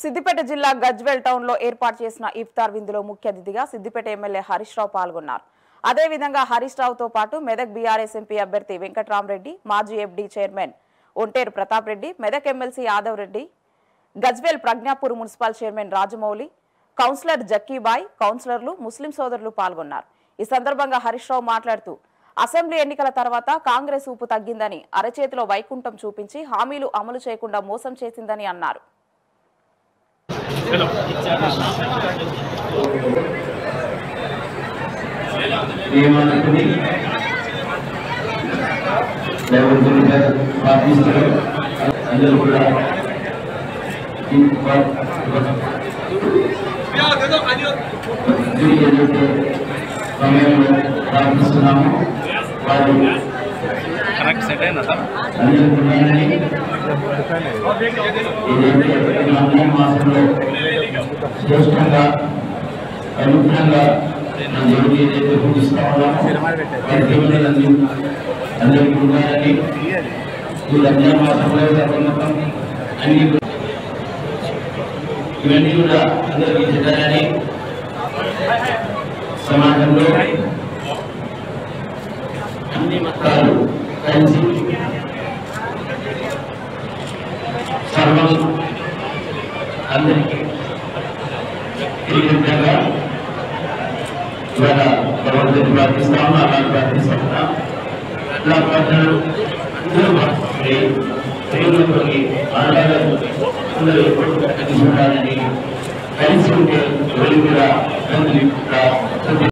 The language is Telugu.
సిద్దిపేట జిల్లా గజ్వేల్ టౌన్ లో ఏర్పాటు చేసిన ఇఫ్తార్ విందులో ముఖ్య అతిథిగా సిద్దిపేట ఎమ్మెల్యే హరీష్ రావు పాల్గొన్నారు. అదే విధంగా హరీష్ రావుతో పాటు మెదక్ బీఆర్ఎస్ ఎంపీ అభ్యర్థి వెంకట్రామరెడ్డి, మాజీ FD chairman Onteru Pratap Reddy, Medak MLC Yadav Reddy, Gajwel Pragnapur municipal chairman Rajamouli, councillor జక్కీబాయ్, కౌన్సిలర్లు, ముస్లిం సోదరులు పాల్గొన్నారు. ఈ సందర్భంగా హరీష్ రావు మాట్లాడుతూ అసెంబ్లీ ఎన్నికల తర్వాత కాంగ్రెస్ ఊపు తగ్గిందని, అరచేతిలో వైకుంఠం చూపించి హామీలు అమలు చేయకుండా మోసం చేసిందని అన్నారు. కరెక్ట్ సెట్ అయినా సార్ శ్రేష్టంగా అనుగుణంగా దేవుడు ఏదైతే పూజిస్తా ఉన్నామో అందరికీ ఉండాలని ఈ రంజాన్ మాసంలో మొత్తం అన్ని ఇవన్నీ కూడా అందరికీ చెందాలని సమాజంలో అన్ని మతాలు కలిసి సర్వం అందరికీ విధంగా ఇవాళ భగవంతుని ప్రార్థిస్తాము. అలా ప్రార్థిస్తున్నా అట్లా ప్రార్థనలు దేవుళ్ళతోని ఆడవాళ్ళతో అందరూ ఎప్పుడు కలిసి ఉండాలని, కలిసి ఉంటే కూడా